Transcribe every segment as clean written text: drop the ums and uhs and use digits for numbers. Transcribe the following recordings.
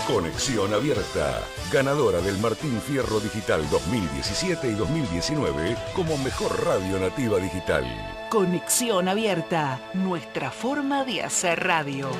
Conexión Abierta, ganadora del Martín Fierro Digital 2017 y 2019 como mejor radio nativa digital. Conexión Abierta, nuestra forma de hacer radio.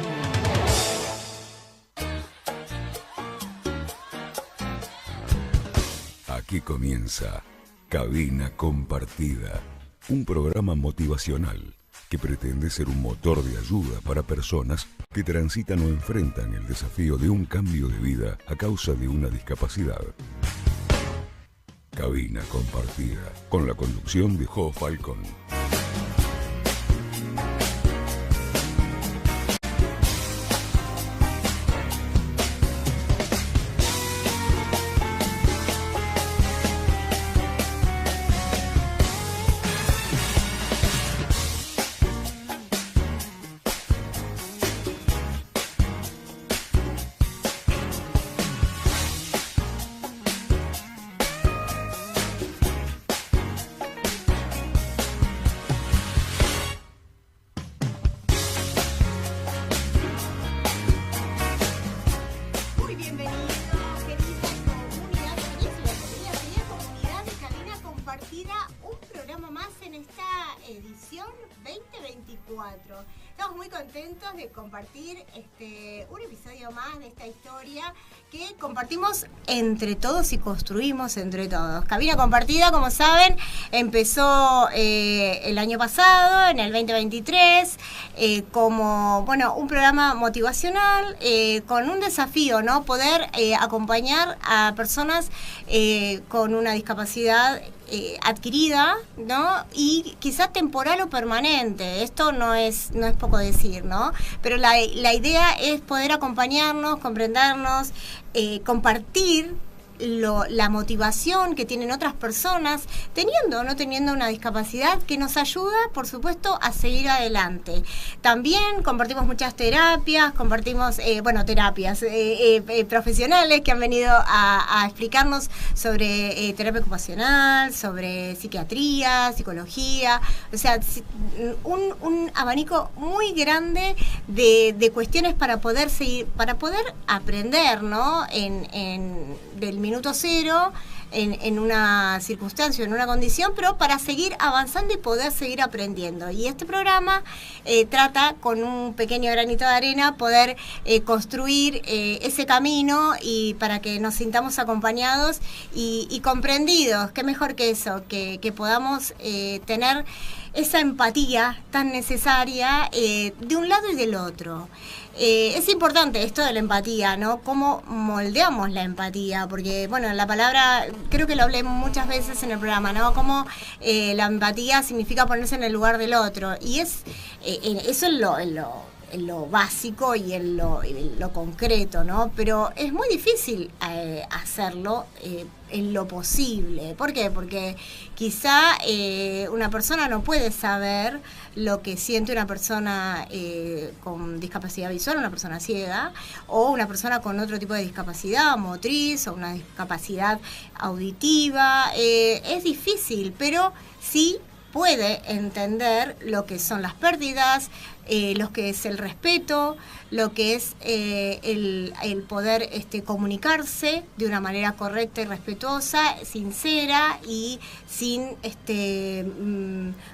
Aquí comienza Cabina Compartida, un programa motivacional que pretende ser un motor de ayuda para personas que transitan o enfrentan el desafío de un cambio de vida a causa de una discapacidad. Cabina Compartida, con la conducción de Jo Falcón. Estamos muy contentos de compartir un episodio más de esta historia que compartimos entre todos y construimos entre todos. Cabina Compartida, como saben, empezó el año pasado, en el 2023, como un programa motivacional con un desafío, ¿no? Poder acompañar a personas con una discapacidad adquirida, ¿no? Y quizá temporal o permanente. Esto no es poco decir, ¿no? Pero la idea es poder acompañarnos, comprendernos, compartir la motivación que tienen otras personas teniendo o no teniendo una discapacidad, que nos ayuda, por supuesto, a seguir adelante. También compartimos muchas terapias, compartimos terapias profesionales que han venido a explicarnos sobre terapia ocupacional, sobre psiquiatría, psicología, o sea, un abanico muy grande de cuestiones para poder seguir, para poder aprender, ¿no? Del minuto cero, en una circunstancia, en una condición, pero para seguir avanzando y poder seguir aprendiendo. Y este programa trata, con un pequeño granito de arena, poder construir ese camino, y para que nos sintamos acompañados y comprendidos. Qué mejor que eso, que podamos tener esa empatía tan necesaria de un lado y del otro. Es importante esto de la empatía, ¿no? Cómo moldeamos la empatía, porque, la palabra, creo que lo hablé muchas veces en el programa, ¿no? Cómo la empatía significa ponerse en el lugar del otro, y eso en lo básico y en lo concreto, ¿no? Pero es muy difícil hacerlo en lo posible. ¿Por qué? Porque quizá una persona no puede saber lo que siente una persona con discapacidad visual, una persona ciega, o una persona con otro tipo de discapacidad motriz o una discapacidad auditiva. Es difícil, pero sí puede entender lo que son las pérdidas, lo que es el respeto, lo que es el poder comunicarse de una manera correcta y respetuosa, sincera y sin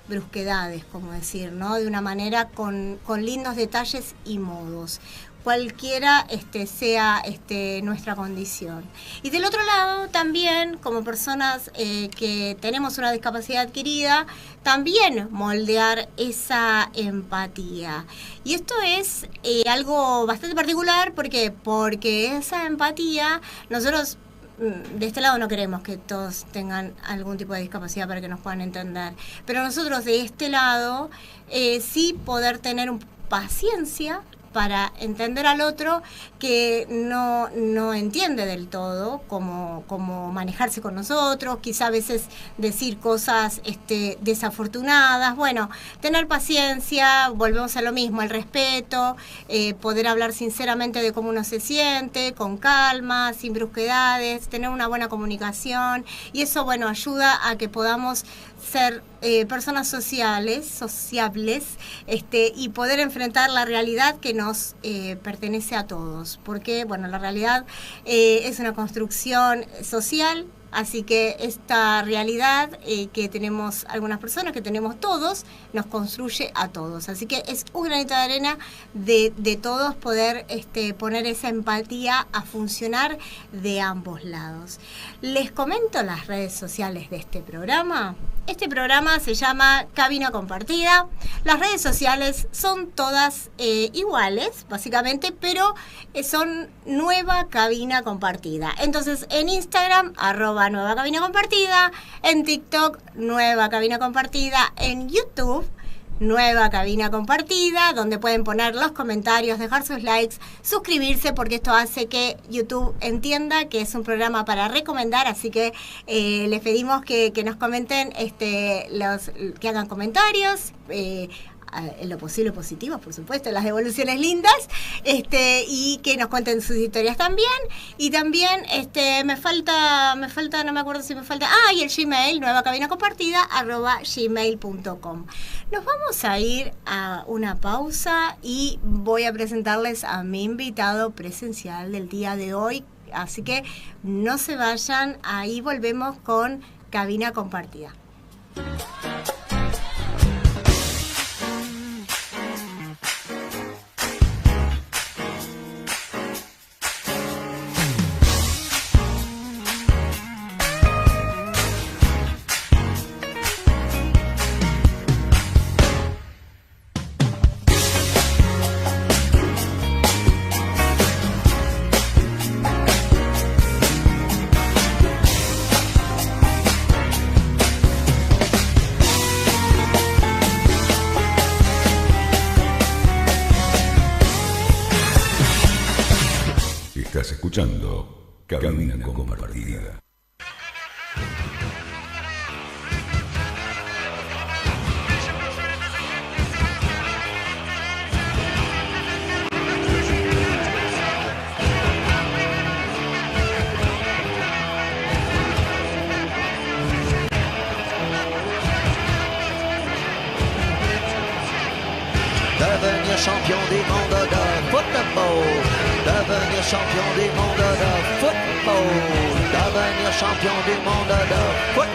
brusquedades, como decir, ¿no? De una manera con lindos detalles y modos, cualquiera sea nuestra condición. Y del otro lado, también, como personas que tenemos una discapacidad adquirida, también moldear esa empatía. Y esto es algo bastante particular, porque esa empatía, nosotros de este lado no queremos que todos tengan algún tipo de discapacidad para que nos puedan entender, pero nosotros de este lado sí poder tener paciencia para entender al otro, que no entiende del todo cómo manejarse con nosotros, quizá a veces decir cosas desafortunadas. Bueno, tener paciencia, volvemos a lo mismo, el respeto, poder hablar sinceramente de cómo uno se siente, con calma, sin brusquedades, tener una buena comunicación, y eso, ayuda a que podamos ser personas sociables, y poder enfrentar la realidad que nos pertenece a todos. Porque, bueno, la realidad es una construcción social. Así que esta realidad que tenemos algunas personas, que tenemos todos, nos construye a todos. Así que es un granito de arena de todos poder poner esa empatía a funcionar de ambos lados. Les comento las redes sociales de este programa. Este programa se llama Cabina Compartida. Las redes sociales son todas iguales, básicamente, pero son Nueva Cabina Compartida. Entonces, en Instagram, @Nueva Cabina Compartida, en TikTok, Nueva Cabina Compartida, en YouTube, Nueva Cabina Compartida, donde pueden poner los comentarios, dejar sus likes, suscribirse, porque esto hace que YouTube entienda que es un programa para recomendar. Así que les pedimos que nos comenten, que hagan comentarios, en lo posible positivos, por supuesto, las devoluciones lindas, y que nos cuenten sus historias también. Y también me falta, no me acuerdo si me falta, y el Gmail, nuevacabinacompartida @gmail.com. Nos vamos a ir a una pausa y voy a presentarles a mi invitado presencial del día de hoy, así que no se vayan, ahí volvemos con Cabina Compartida. Estás escuchando Cabina Compartida. Devenir champion du monde de football. Devenir champion du monde de football. Devenir champion du monde de football.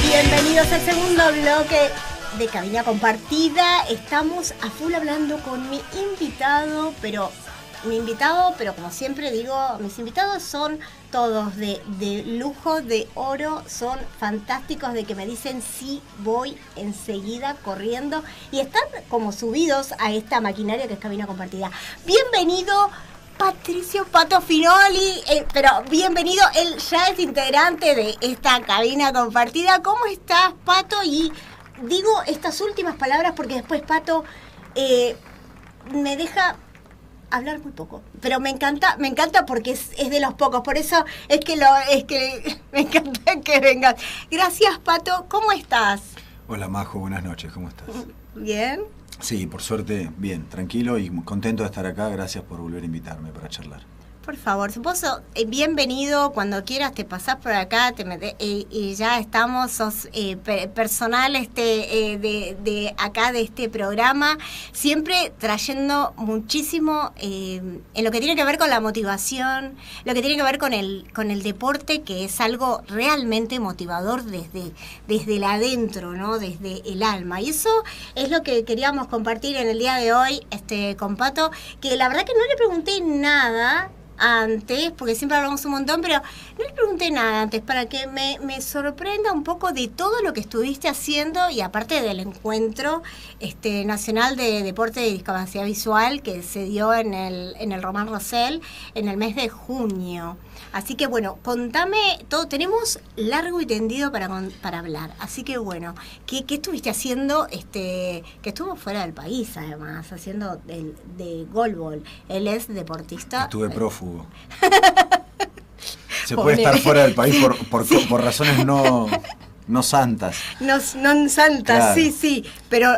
Bienvenidos al segundo bloque de Cabina Compartida. Estamos a full hablando con mi invitado, pero mi invitado, pero como siempre digo, mis invitados son todos de lujo, de oro, son fantásticos, de que me dicen sí, voy enseguida corriendo y están como subidos a esta maquinaria que es Cabina Compartida. Bienvenido Patricio Pato Finoli, pero bienvenido, él ya es integrante de esta Cabina Compartida. ¿Cómo estás, Pato? Y digo estas últimas palabras porque después Pato me deja hablar muy poco, pero me encanta porque es de los pocos, por eso es que me encanta que vengas. Gracias, Pato. ¿Cómo estás? Hola, Majo, buenas noches, ¿cómo estás? Bien. Sí, por suerte, bien, tranquilo y contento de estar acá. Gracias por volver a invitarme para charlar. Por favor, suposo, bienvenido, cuando quieras te pasás por acá, y ya estamos, sos personal de acá, de este programa, siempre trayendo muchísimo en lo que tiene que ver con la motivación, lo que tiene que ver con el deporte, que es algo realmente motivador desde el adentro, ¿no? Desde el alma. Y eso es lo que queríamos compartir en el día de hoy, con Pato, que la verdad que no le pregunté nada antes, porque siempre hablamos un montón, pero no le pregunté nada antes para que me sorprenda un poco de todo lo que estuviste haciendo y aparte del encuentro nacional de deporte de discapacidad visual que se dio en el Román Rosell en el mes de junio. Así que bueno, contame todo, tenemos largo y tendido para hablar, así que bueno, ¿qué estuviste haciendo? Que estuvo fuera del país además, haciendo de goalball, él es deportista. Estuve prófugo. Se puede estar fuera del país por razones no santas. No santas, claro. Sí, pero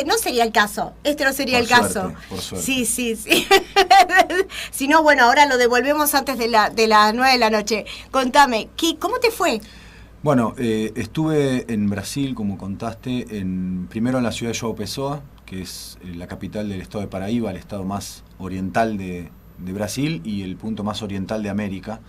no sería el caso. No sería el caso. Por suerte. Sí. Si no, bueno, ahora lo devolvemos antes de las 9 de la noche. Contame, ¿cómo te fue? Bueno, estuve en Brasil, como contaste, primero en la ciudad de João Pessoa, que es la capital del estado de Paraíba, el estado más oriental de Brasil y el punto más oriental de América.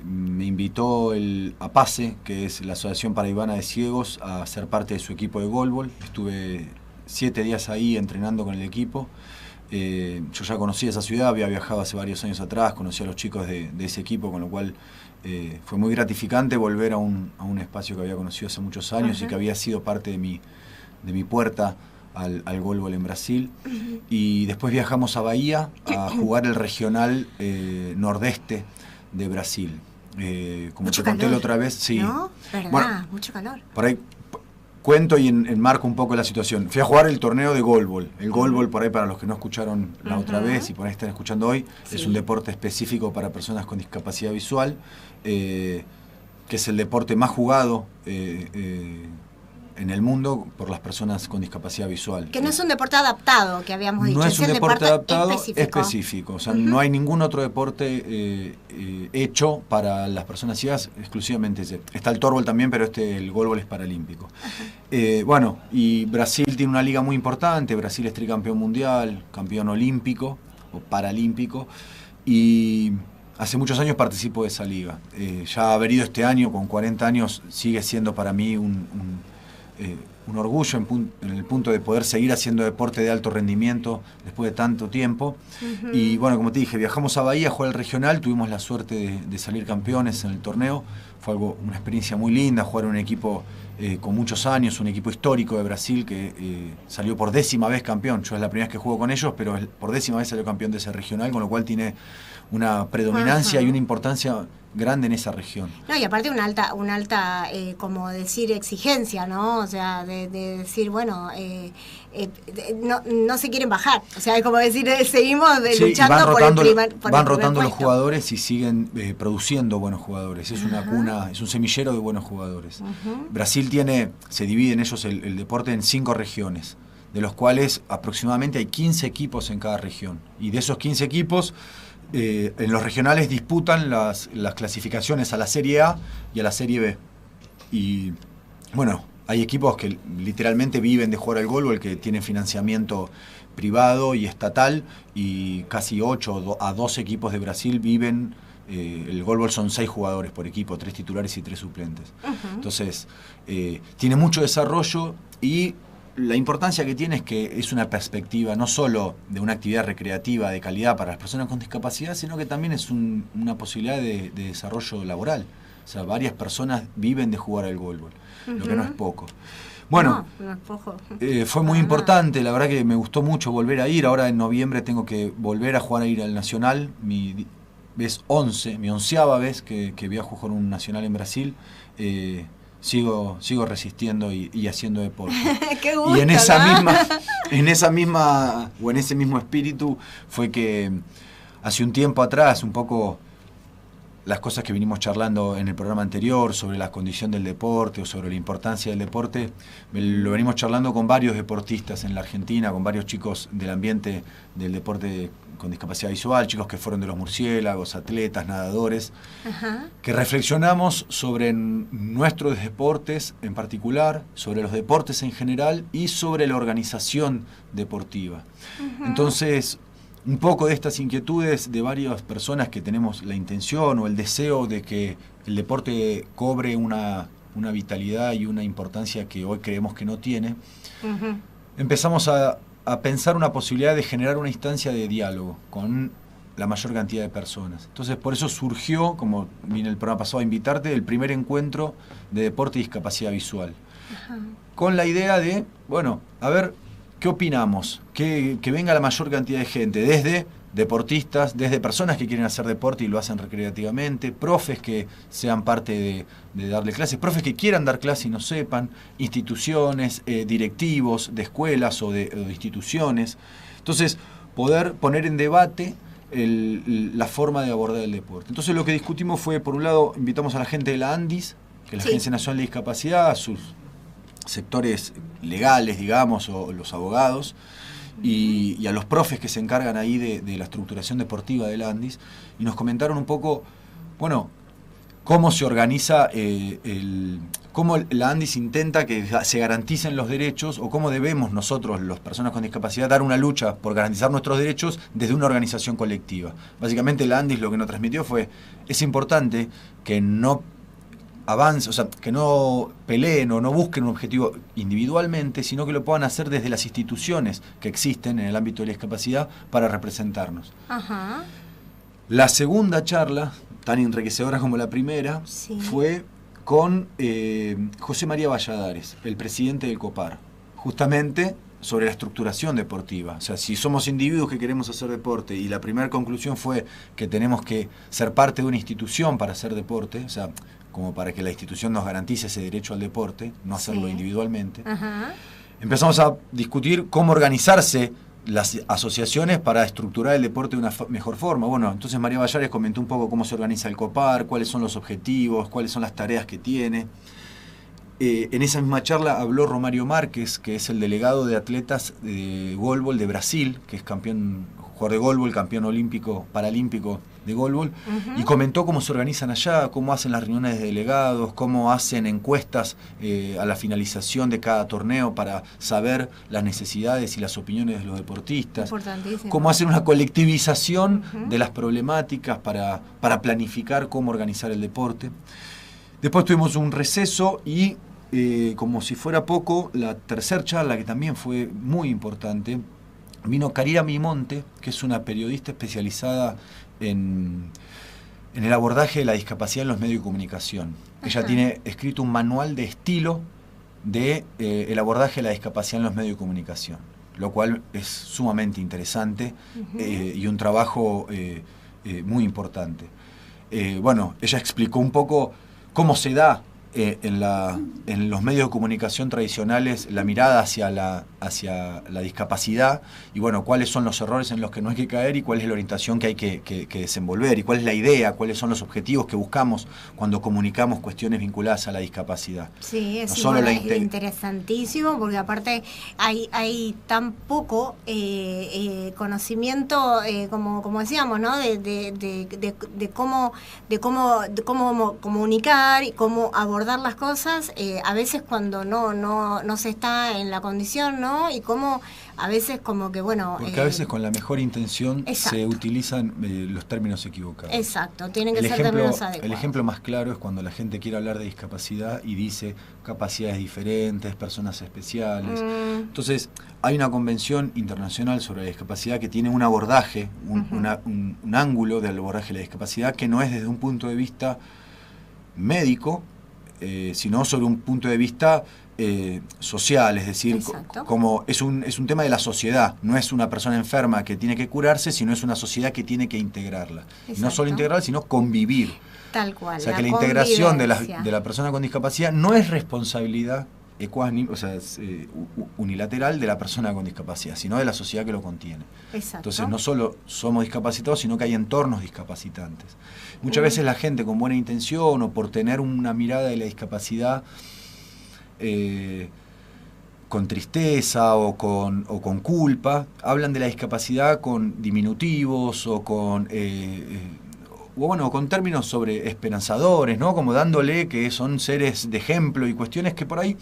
Me invitó el APACE, que es la Asociación Paraibana de Ciegos, a ser parte de su equipo de goalball. Estuve 7 días ahí entrenando con el equipo. Yo ya conocía esa ciudad, había viajado hace varios años atrás, conocí a los chicos de ese equipo, con lo cual fue muy gratificante volver a un espacio que había conocido hace muchos años. Uh-huh. Y que había sido parte de mi puerta al goalball en Brasil. Uh-huh. Y después viajamos a Bahía a jugar el regional nordeste de Brasil. Como mucho te conté calor, la otra vez, sí. ¿No? ¿Verdad? Bueno, mucho calor. Por ahí cuento y enmarco un poco la situación. Fui a jugar el torneo de goalball. El goalball, por ahí, para los que no escucharon la otra vez y por ahí están escuchando hoy, sí. Es un deporte específico para personas con discapacidad visual, que es el deporte más jugado en el mundo por las personas con discapacidad visual. Que no es un deporte adaptado, que habíamos dicho. No es un deporte adaptado específico. O sea, no hay ningún otro deporte hecho para las personas ciegas, exclusivamente ese. Está el tórbol también, pero el goalball es paralímpico. Bueno, y Brasil tiene una liga muy importante. Brasil es tricampeón mundial, campeón olímpico o paralímpico. Y hace muchos años participo de esa liga. Ya haber ido este año, con 40 años, sigue siendo para mí un orgullo en el punto de poder seguir haciendo deporte de alto rendimiento después de tanto tiempo. Uh-huh. Y bueno, como te dije, viajamos a Bahía a jugar el regional, tuvimos la suerte de salir campeones en el torneo. Fue una experiencia muy linda, jugar en un equipo con muchos años, un equipo histórico de Brasil que salió por 10ª vez campeón. Yo es la primera vez que juego con ellos, pero por 10ª vez salió campeón de ese regional, con lo cual tiene una predominancia y una importancia grande en esa región. No, y aparte una alta como decir, exigencia, ¿no? O sea, de decir, bueno, no se quieren bajar. O sea, es como decir, seguimos luchando por el primer van rotando los jugadores y siguen produciendo buenos jugadores. Es una cuna, es un semillero de buenos jugadores. Uh-huh. Brasil se divide en ellos el deporte en 5 regiones, de los cuales aproximadamente hay 15 equipos en cada región. Y de esos 15 equipos, en los regionales disputan las clasificaciones a la Serie A y a la Serie B. Y bueno, hay equipos que literalmente viven de jugar al goalball, que tienen financiamiento privado y estatal, y casi 8 a 12 equipos de Brasil viven. El goalball son 6 jugadores por equipo, 3 titulares y 3 suplentes. Uh-huh. Entonces, tiene mucho desarrollo y la importancia que tiene es que es una perspectiva no solo de una actividad recreativa de calidad para las personas con discapacidad, sino que también es una posibilidad de desarrollo laboral. O sea, varias personas viven de jugar al goalball, lo que no es poco. Bueno, no es poco. Fue muy importante, la verdad que me gustó mucho volver a ir. Ahora en noviembre tengo que volver a jugar, a ir al Nacional. Mi 11ª vez que viajo con un Nacional en Brasil. Sigo resistiendo y haciendo deporte. Qué gusto, y en ese mismo espíritu fue que hace un tiempo atrás, un poco las cosas que vinimos charlando en el programa anterior sobre la condición del deporte o sobre la importancia del deporte, lo venimos charlando con varios deportistas en la Argentina, con varios chicos del ambiente del deporte con discapacidad visual, chicos que fueron de los murciélagos, atletas, nadadores, que reflexionamos sobre nuestros deportes en particular, sobre los deportes en general y sobre la organización deportiva. Entonces, un poco de estas inquietudes de varias personas que tenemos la intención o el deseo de que el deporte cobre una vitalidad y una importancia que hoy creemos que no tiene, empezamos a pensar una posibilidad de generar una instancia de diálogo con la mayor cantidad de personas. Entonces, por eso surgió, como vine el programa pasado a invitarte, el primer encuentro de deporte y discapacidad visual. Con la idea de, bueno, a ver, ¿qué opinamos? Que venga la mayor cantidad de gente, desde deportistas, desde personas que quieren hacer deporte y lo hacen recreativamente, profes que sean parte de darle clases, profes que quieran dar clases y no sepan, instituciones, directivos de escuelas o de instituciones. Entonces, poder poner en debate la forma de abordar el deporte. Entonces, lo que discutimos fue, por un lado, invitamos a la gente de la ANDIS, que es la Agencia Nacional de Discapacidad, a sus sectores legales, digamos, o los abogados, y a los profes que se encargan ahí de la estructuración deportiva del ANDIS, y nos comentaron un poco, bueno, cómo se organiza, cómo la ANDIS intenta que se garanticen los derechos, o cómo debemos nosotros, las personas con discapacidad, dar una lucha por garantizar nuestros derechos desde una organización colectiva. Básicamente la ANDIS lo que nos transmitió fue, es importante que no avance, o sea, que no peleen o no busquen un objetivo individualmente, sino que lo puedan hacer desde las instituciones que existen en el ámbito de la discapacidad para representarnos. La segunda charla, tan enriquecedora como la primera, fue con José María Valladares, el presidente del COPAR, justamente sobre la estructuración deportiva. O sea, si somos individuos que queremos hacer deporte, y la primera conclusión fue que tenemos que ser parte de una institución para hacer deporte, o sea, como para que la institución nos garantice ese derecho al deporte, no hacerlo individualmente. Empezamos a discutir cómo organizarse las asociaciones para estructurar el deporte de una mejor forma. Bueno, entonces María Valladares comentó un poco cómo se organiza el COPAR, cuáles son los objetivos, cuáles son las tareas que tiene. En esa misma charla habló Romario Márquez, que es el delegado de atletas de goalball de Brasil, que es jugador de goalball, campeón olímpico, paralímpico de goalball, y comentó cómo se organizan allá, cómo hacen las reuniones de delegados, cómo hacen encuestas a la finalización de cada torneo para saber las necesidades y las opiniones de los deportistas, cómo hacen una colectivización de las problemáticas para planificar cómo organizar el deporte. Después tuvimos un receso y, como si fuera poco, la tercera charla, que también fue muy importante, vino Karina Mimonte, que es una periodista especializada en el abordaje de la discapacidad en los medios de comunicación. Ella tiene escrito un manual de estilo de el abordaje de la discapacidad en los medios de comunicación, lo cual es sumamente interesante y un trabajo muy importante. Bueno, ella explicó un poco cómo se da en los medios de comunicación tradicionales la mirada hacia la discapacidad, y bueno, cuáles son los errores en los que no hay que caer y cuál es la orientación que hay que desenvolver, y cuál es la idea, cuáles son los objetivos que buscamos cuando comunicamos cuestiones vinculadas a la discapacidad. Sí, es interesantísimo, porque aparte hay tan poco conocimiento, como decíamos, ¿no? de cómo comunicar y cómo abordar abordar las cosas, a veces cuando no se está en la condición, ¿no? Y cómo a veces como que, bueno... Porque a veces con la mejor intención exacto. se utilizan los términos equivocados. Exacto, tienen que ser términos adecuados. El ejemplo más claro es cuando la gente quiere hablar de discapacidad y dice capacidades diferentes, personas especiales. Entonces, hay una convención internacional sobre la discapacidad que tiene un abordaje, un ángulo del abordaje de la discapacidad que no es desde un punto de vista médico, sino sobre un punto de vista social, es decir, como es un tema de la sociedad, no es una persona enferma que tiene que curarse, sino es una sociedad que tiene que integrarla. Y no solo integrarla, sino convivir. Tal cual. O sea, que la integración de la persona con discapacidad no es responsabilidad unilateral de la persona con discapacidad, sino de la sociedad que lo contiene. Exacto. Entonces, no solo somos discapacitados, sino que hay entornos discapacitantes. Muchas veces la gente con buena intención o por tener una mirada de la discapacidad con tristeza o con culpa, hablan de la discapacidad con diminutivos o con términos sobre esperanzadores, ¿no? Como dándole que son seres de ejemplo y cuestiones que por ahí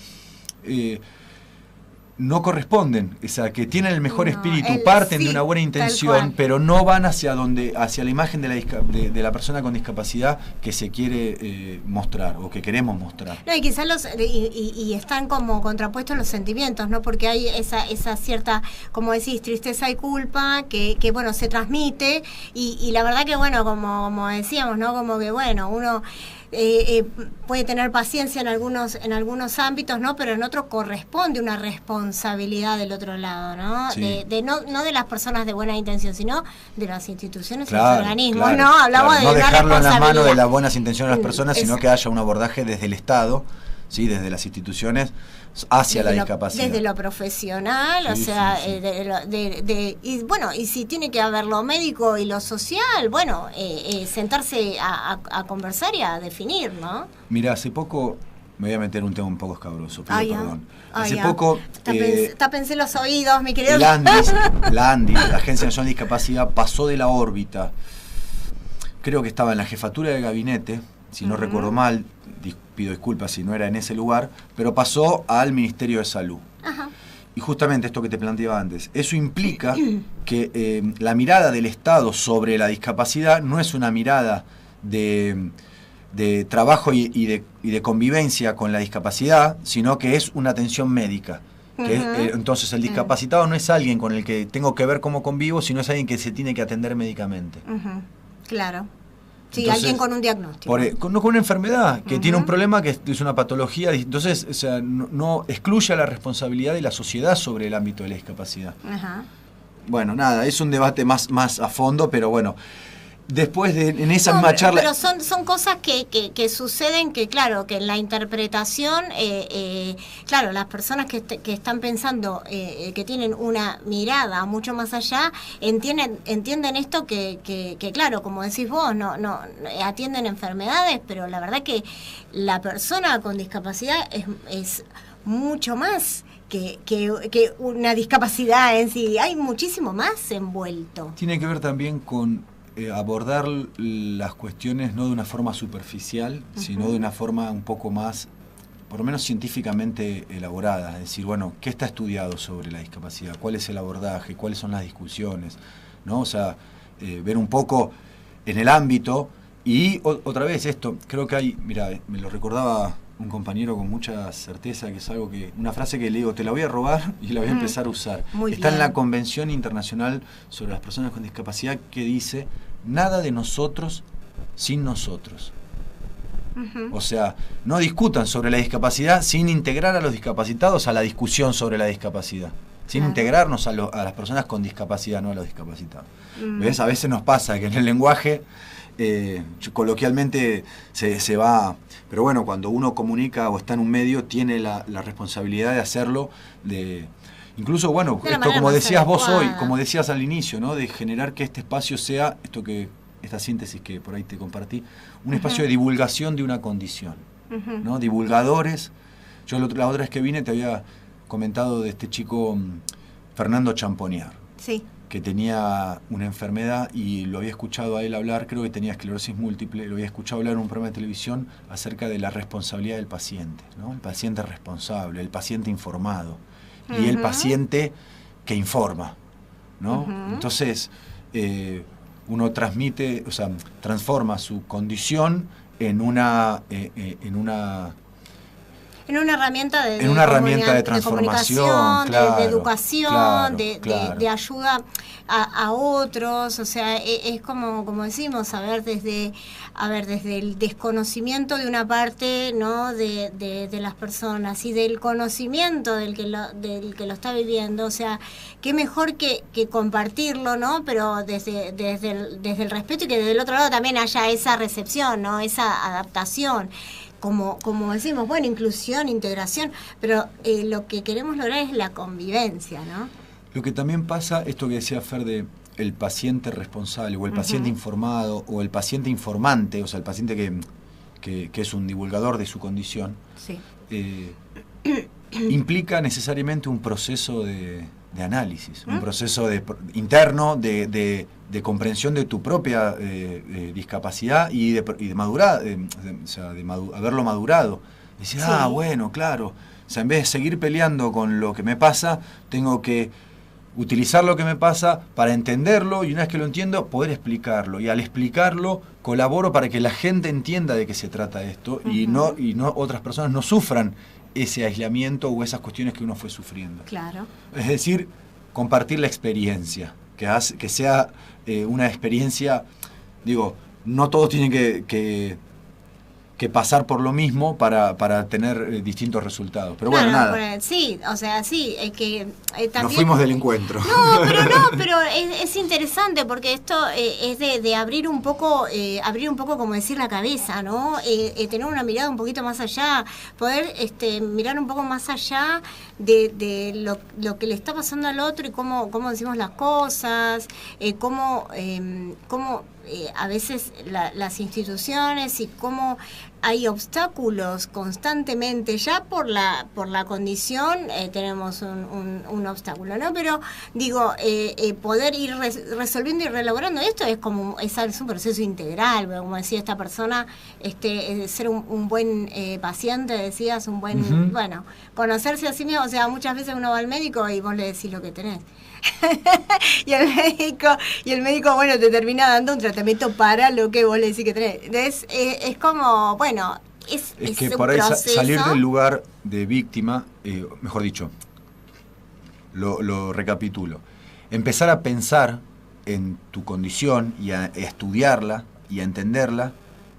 no corresponden, o sea, que tienen el mejor espíritu, parten de una buena intención, pero no van hacia la imagen de la persona con discapacidad que se quiere mostrar o que queremos mostrar. No, y quizás y están como contrapuestos los sentimientos, ¿no? Porque hay esa cierta, como decís, tristeza y culpa que bueno, se transmite y la verdad que bueno, como decíamos, ¿no? Como que bueno, uno puede tener paciencia en algunos ámbitos, ¿no? Pero en otro corresponde una responsabilidad del otro lado, ¿no? Sí. No de las personas de buena intención, sino de las instituciones y los organismos, ¿no? Hablamos de no dejarlo en las manos de las buenas buenas intenciones de las personas, sino que haya un abordaje desde el Estado, ¿sí? Desde las instituciones hacia la discapacidad. Desde lo profesional, sí, o sea, sí. Y bueno, y si tiene que haber lo médico y lo social, bueno, sentarse a conversar y a definir, ¿no? Mira, hace poco, me voy a meter un tema un poco escabroso, pido perdón. Hace poco... Tápense los oídos, mi querido. La ANDI, la Agencia Nacional de Discapacidad, pasó de la órbita, creo que estaba en la jefatura de gabinete, si no recuerdo mal, pido disculpas si no era en ese lugar, pero pasó al Ministerio de Salud. Ajá. Y justamente esto que te planteaba antes, eso implica que la mirada del Estado sobre la discapacidad no es una mirada de trabajo y de convivencia con la discapacidad, sino que es una atención médica. Entonces el discapacitado no es alguien con el que tengo que ver cómo convivo, sino es alguien que se tiene que atender médicamente. Claro. Sí, entonces, alguien con un diagnóstico. Con una enfermedad, que tiene un problema, que es una patología. Entonces, o sea, no excluye la responsabilidad de la sociedad sobre el ámbito de la discapacidad. Bueno, nada, es un debate más a fondo, pero bueno. Después en esa misma charla... Pero son cosas que suceden que, claro, que en la interpretación, claro, las personas que están pensando, que tienen una mirada mucho más allá, entienden esto que claro, como decís vos, no atienden enfermedades, pero la verdad que la persona con discapacidad es mucho más que una discapacidad en sí. Hay muchísimo más envuelto. Tiene que ver también con abordar las cuestiones no de una forma superficial, sino de una forma un poco más, por lo menos científicamente elaborada. Es decir, bueno, ¿qué está estudiado sobre la discapacidad? ¿Cuál es el abordaje? ¿Cuáles son las discusiones? ¿No? O sea, ver un poco en el ámbito. Y otra vez esto, creo que hay, mira, me lo recordaba un compañero con mucha certeza, que es algo que, una frase que le digo, te la voy a robar y la voy a empezar a usar. Está en la Convención Internacional sobre las Personas con Discapacidad, que dice: nada de nosotros sin nosotros. O sea, no discutan sobre la discapacidad sin integrar a los discapacitados a la discusión sobre la discapacidad. Sin integrarnos a las personas con discapacidad, no a los discapacitados. ¿Ves? A veces nos pasa que en el lenguaje coloquialmente se va, pero bueno, cuando uno comunica o está en un medio, tiene la responsabilidad de hacerlo, incluso, bueno, esto como decías vos hoy, como decías al inicio, ¿no? De generar que este espacio sea, esta síntesis que por ahí te compartí, un espacio de divulgación de una condición, ¿no? Divulgadores. Yo la otra vez que vine te había comentado de este chico Fernando Champonier. Sí. que tenía una enfermedad y lo había escuchado a él hablar, creo que tenía esclerosis múltiple, lo había escuchado hablar en un programa de televisión acerca de la responsabilidad del paciente, ¿no? El paciente responsable, el paciente informado y el paciente que informa, ¿no? Entonces, uno transmite, o sea, transforma su condición en una herramienta de transformación, claro, de educación, claro, de ayuda a otros. O sea, es como decimos, desde el desconocimiento de una parte, ¿no? de las personas y del conocimiento del que lo está viviendo. O sea, qué mejor que compartirlo, ¿no? Pero desde el respeto, y que desde el otro lado también haya esa recepción, ¿no? Esa adaptación. Como decimos, bueno, inclusión, integración, pero lo que queremos lograr es la convivencia, ¿no? Lo que también pasa, esto que decía Fer de el paciente responsable, o el paciente informado, o el paciente informante, o sea, el paciente que es un divulgador de su condición, sí. Implica necesariamente un proceso de análisis, un proceso interno de comprensión de tu propia discapacidad y de madurar, haberlo madurado. Decir, sí. Bueno, claro. O sea, en vez de seguir peleando con lo que me pasa, tengo que utilizar lo que me pasa para entenderlo, y una vez que lo entiendo, poder explicarlo. Y al explicarlo, colaboro para que la gente entienda de qué se trata esto, y no otras personas no sufran ese aislamiento o esas cuestiones que uno fue sufriendo. Claro. Es decir, compartir la experiencia, que sea una experiencia, digo, no todos tienen que pasar por lo mismo para tener distintos resultados. Pero bueno, nada. Sí, o sea, sí, es que también... Nos fuimos del encuentro. Pero es interesante, porque esto es de abrir un poco, como decir, la cabeza, ¿no? Tener una mirada un poquito más allá, poder mirar un poco más allá de lo que le está pasando al otro, y cómo decimos las cosas, cómo a veces las instituciones, y cómo hay obstáculos constantemente. Ya por la condición tenemos un obstáculo, ¿no? Pero digo, poder ir resolviendo y reelaborando esto es un proceso integral, como decía esta persona, ser un buen paciente, decías, un buen, bueno, conocerse a sí mismo. O sea, muchas veces uno va al médico y vos le decís lo que tenés. y el médico, bueno, te termina dando un tratamiento para lo que vos le decís que tenés. Entonces, es como, bueno, es que un por ahí proceso. Salir del lugar de víctima, mejor dicho, lo recapitulo, empezar a pensar en tu condición y a estudiarla y a entenderla,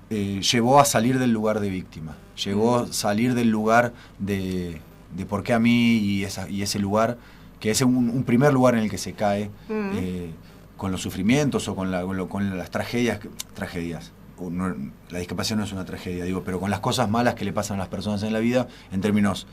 llevó a salir del lugar de víctima, llevó a salir del lugar de por qué a mí, y ese lugar, que es un primer lugar en el que se cae con los sufrimientos o con las tragedias. La discapacidad no es una tragedia, digo, pero con las cosas malas que le pasan a las personas en la vida, en términos,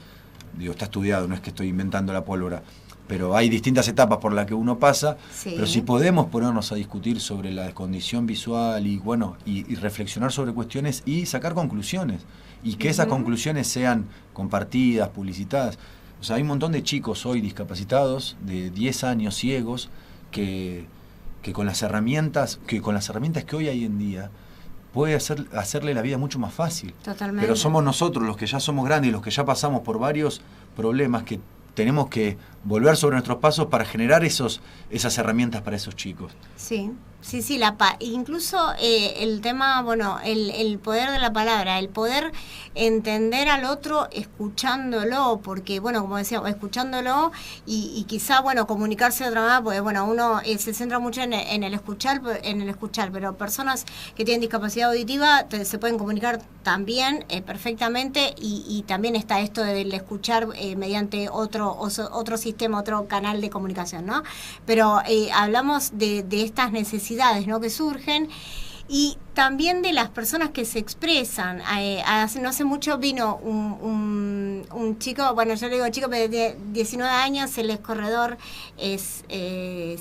digo, está estudiado, no es que estoy inventando la pólvora, pero hay distintas etapas por las que uno pasa, sí. Pero si podemos ponernos a discutir sobre la condición visual y reflexionar sobre cuestiones y sacar conclusiones, y que esas conclusiones sean compartidas, publicitadas. O sea, hay un montón de chicos hoy discapacitados de 10 años, ciegos, que con las herramientas que hoy hay en día puede hacerle la vida mucho más fácil. Totalmente. Pero somos nosotros, los que ya somos grandes y los que ya pasamos por varios problemas, que tenemos que volver sobre nuestros pasos para generar esas herramientas para esos chicos. Sí. Incluso el tema, bueno, el poder de la palabra, el poder entender al otro escuchándolo, porque, bueno, como decía, escuchándolo y quizá, bueno, comunicarse de otra manera, porque, bueno, uno se centra mucho en el escuchar, pero personas que tienen discapacidad auditiva se pueden comunicar también perfectamente, y también está esto del escuchar mediante otro sistema, otro canal de comunicación, ¿no? Pero hablamos de estas necesidades, ¿no?, que surgen, y también de las personas que se expresan. No hace mucho vino un chico, bueno, yo le digo chico, pero de 19 años, él es corredor, es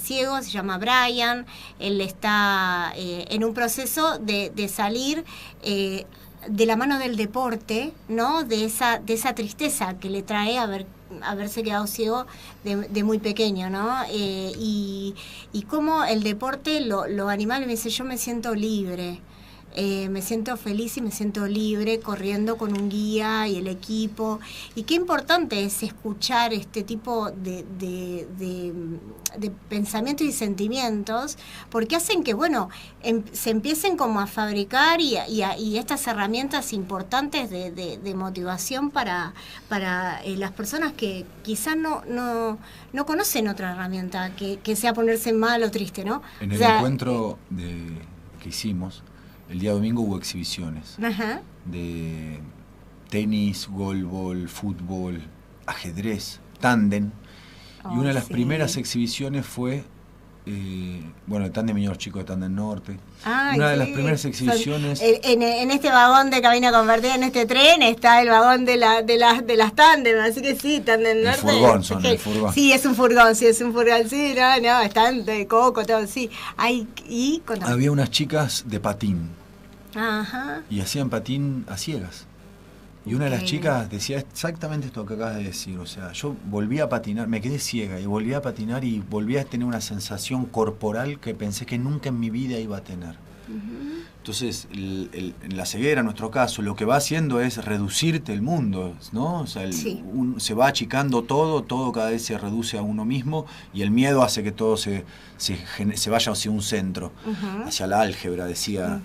ciego, se llama Brian. Él está en un proceso de salir de la mano del deporte, ¿no?, de esa tristeza que le trae haberse quedado ciego de muy pequeño, ¿no? Y cómo el deporte, lo animal, me dice, yo me siento libre. Me siento feliz y me siento libre corriendo con un guía y el equipo. Y qué importante es escuchar este tipo de pensamientos y sentimientos, porque hacen que, bueno, se empiecen como a fabricar y estas herramientas importantes de motivación para las personas que quizás no conocen otra herramienta que sea ponerse mal o triste, ¿no? En el encuentro que hicimos, el día domingo hubo exhibiciones de tenis, golbol, fútbol, ajedrez, tándem. Y una de las primeras exhibiciones fue, el tándem y los chicos de Tándem Norte. Una de las primeras exhibiciones... En este vagón de cabina convertida, en este tren, está el vagón de las tándem, así que sí, Tándem Norte. El furgón. Sí, es un furgón, sí, están de coco, todo, sí. Había unas chicas de patín. Ajá. Y hacían patín a ciegas. Y una de las chicas decía exactamente esto que acabas de decir. O sea, yo volví a patinar, me quedé ciega y volví a patinar y volví a tener una sensación corporal que pensé que nunca en mi vida iba a tener. Entonces, en la ceguera, en nuestro caso, lo que va haciendo es reducirte el mundo, ¿no? O sea, se va achicando todo cada vez se reduce a uno mismo y el miedo hace que todo se vaya hacia un centro, hacia la álgebra, decía